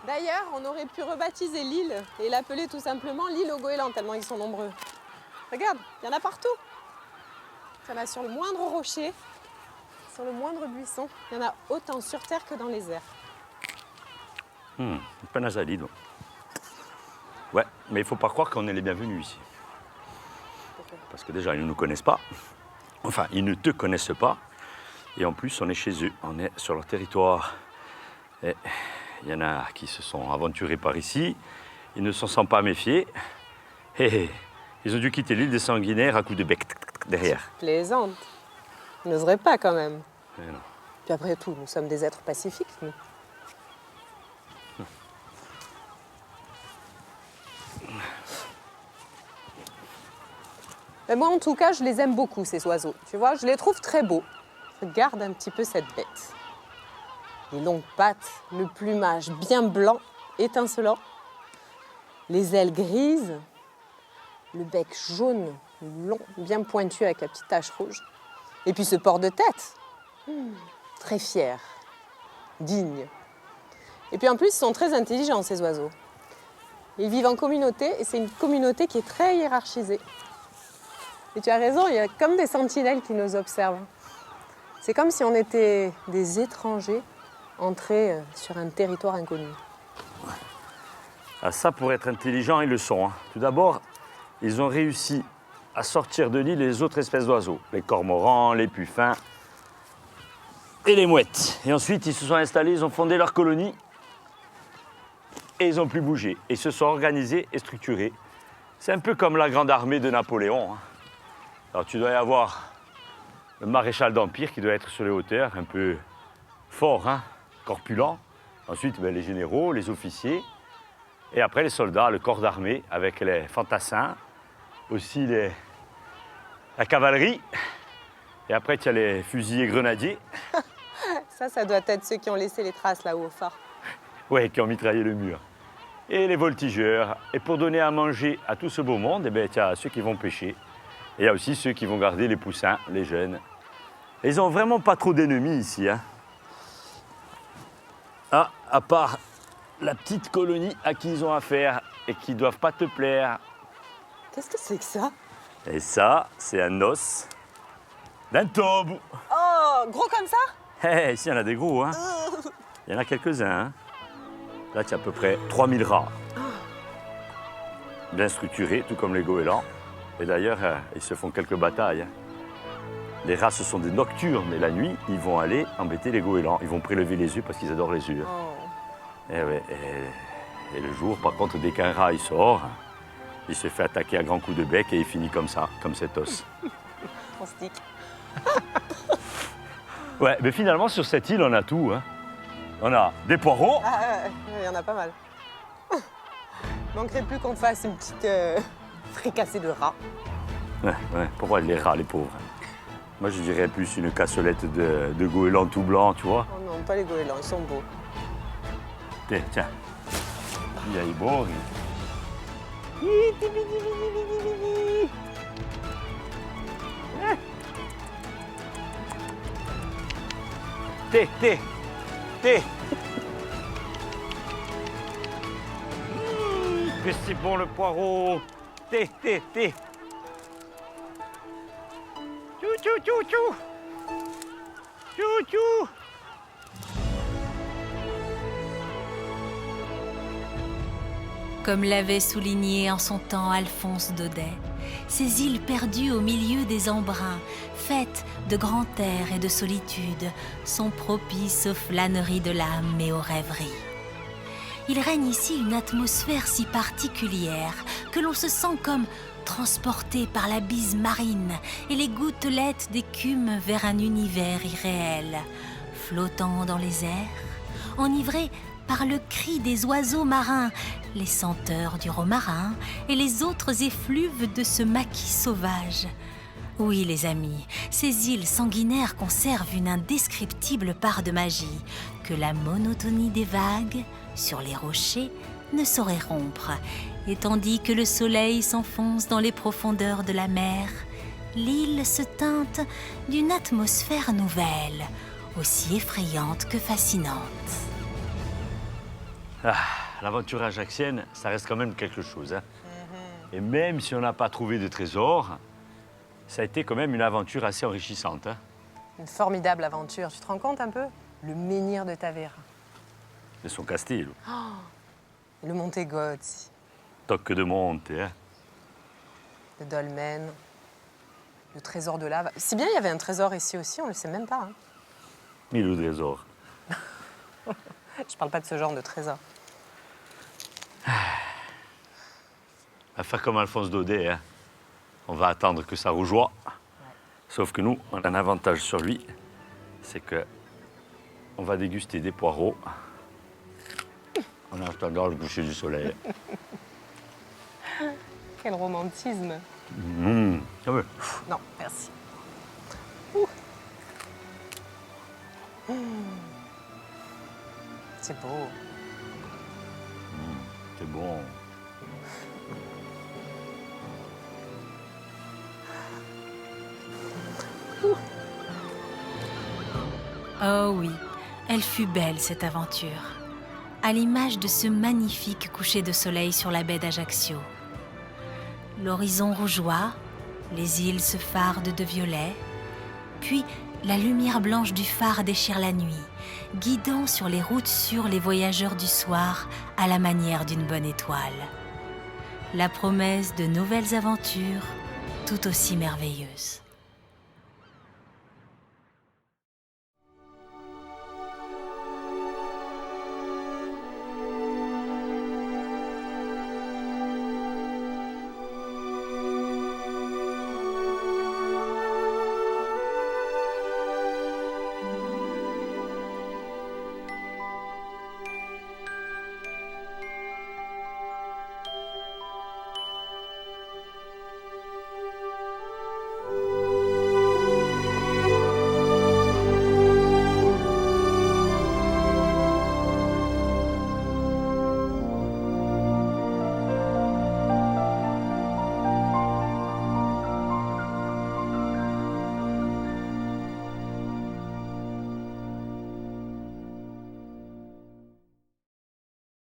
D'ailleurs, on aurait pu rebaptiser l'île et l'appeler tout simplement l'île aux goélands, tellement ils sont nombreux. Regarde, il y en a partout. Il y en a sur le moindre rocher, sur le moindre buisson. Il y en a autant sur terre que dans les airs. Appena salido. Ouais, mais il ne faut pas croire qu'on est les bienvenus ici. Pourquoi ? parce que déjà, ils ne nous connaissent pas. Enfin, ils ne te connaissent pas. Et en plus, on est chez eux, on est sur leur territoire. Et il y en a qui se sont aventurés par ici, ils ne s'en sont pas méfiés. Et ils ont dû quitter l'île des Sanguinaires à coups de bec derrière. Plaisante. Ils n'oseraient pas quand même. Et non. Puis après tout, nous sommes des êtres pacifiques, nous. Mais moi, en tout cas, je les aime beaucoup, ces oiseaux. Tu vois, je les trouve très beaux. Regarde un petit peu cette bête. Les longues pattes, le plumage bien blanc, étincelant, les ailes grises, le bec jaune, long, bien pointu avec la petite tache rouge. Et puis ce port de tête, très fier, digne. Et puis en plus, ils sont très intelligents, ces oiseaux. Ils vivent en communauté et c'est une communauté qui est très hiérarchisée. Et tu as raison, il y a comme des sentinelles qui nous observent. C'est comme si on était des étrangers entrés sur un territoire inconnu. Ah, ça, pour être intelligents, ils le sont. Hein. Tout d'abord, ils ont réussi à sortir de l'île les autres espèces d'oiseaux. Les cormorans, les puffins et les mouettes. Et ensuite, ils se sont installés, ils ont fondé leur colonie et ils n'ont plus bougé. Et ils se sont organisés et structurés. C'est un peu comme la grande armée de Napoléon. Hein. Alors, tu dois y avoir le maréchal d'Empire qui doit être sur les hauteurs, un peu fort, hein, corpulent. Ensuite, les généraux, les officiers. Et après, les soldats, le corps d'armée avec les fantassins, aussi la cavalerie. Et après, tu as les fusiliers grenadiers. Ça doit être ceux qui ont laissé les traces là-haut au phare. Oui, qui ont mitraillé le mur. Et les voltigeurs. Et pour donner à manger à tout ce beau monde, eh ben, tu as ceux qui vont pêcher. Et il y a aussi ceux qui vont garder les poussins, les jeunes. Et ils n'ont vraiment pas trop d'ennemis ici. Hein. Ah, à part la petite colonie à qui ils ont affaire et qui ne doivent pas te plaire. Qu'est-ce que c'est que ça? Et ça, c'est un os d'un taube. Oh, gros comme ça? Hé, ici, il y en a des gros. Hein. Il y en a quelques-uns. Hein. Là, tu as à peu près 3000 rats. Bien structurés, tout comme les goélands. Et d'ailleurs, ils se font quelques batailles. Hein. Les rats, ce sont des nocturnes. Et la nuit, ils vont aller embêter les goélands. Ils vont prélever les œufs parce qu'ils adorent les œufs. Oh. Et, ouais, et le jour, par contre, dès qu'un rat il sort, il se fait attaquer à grands coups de bec et il finit comme ça, comme cet os. On se dit. Ouais, mais finalement, sur cette île, on a tout. Hein. On a des poireaux. Ah, il y en a pas mal. Manquerait plus qu'on fasse une petite fricassée de rats. Ouais, pourquoi les rats, les pauvres? Moi, je dirais plus une cassolette de goéland tout blanc, tu vois. Oh non, pas les goélands, ils sont beaux. Tiens. Il est beau. Thé. Que c'est bon le poireau. Thé. Tchou. Comme l'avait souligné en son temps Alphonse Daudet, ces îles perdues au milieu des embruns, faites de grand air et de solitude, sont propices aux flâneries de l'âme et aux rêveries. Il règne ici une atmosphère si particulière que l'on se sent comme transporté par la bise marine et les gouttelettes d'écume vers un univers irréel, flottant dans les airs, enivré par le cri des oiseaux marins, les senteurs du romarin et les autres effluves de ce maquis sauvage. Oui, les amis, ces îles sanguinaires conservent une indescriptible part de magie que la monotonie des vagues sur les rochers ne saurait rompre. Et tandis que le soleil s'enfonce dans les profondeurs de la mer, l'île se teinte d'une atmosphère nouvelle, aussi effrayante que fascinante. Ah, l'aventure ajaxienne, ça reste quand même quelque chose. Hein. Et même si on n'a pas trouvé de trésor, ça a été quand même une aventure assez enrichissante. Hein. Une formidable aventure. Tu te rends compte un peu? Le menhir de Tavera. De son castillo. Le Monte Gozzi, Tocque de monte. Hein. le dolmen. Le trésor de lave. Si bien il y avait un trésor ici aussi, on ne le sait même pas. Hein. Mais le trésor. Je parle pas de ce genre de trésor. On va faire comme Alphonse Daudet. Hein. On va attendre que ça rougeoie. Sauf que nous, on a un avantage sur lui. C'est que on va déguster des poireaux en attendant le coucher du soleil. Quel romantisme. Ah ouais. Non, merci. C'est beau. C'est bon. Oh oui, elle fut belle cette aventure, à l'image de ce magnifique coucher de soleil sur la baie d'Ajaccio. L'horizon rougeoie, les îles se fardent de violet, puis la lumière blanche du phare déchire la nuit, guidant sur les routes sûres les voyageurs du soir à la manière d'une bonne étoile. La promesse de nouvelles aventures tout aussi merveilleuses.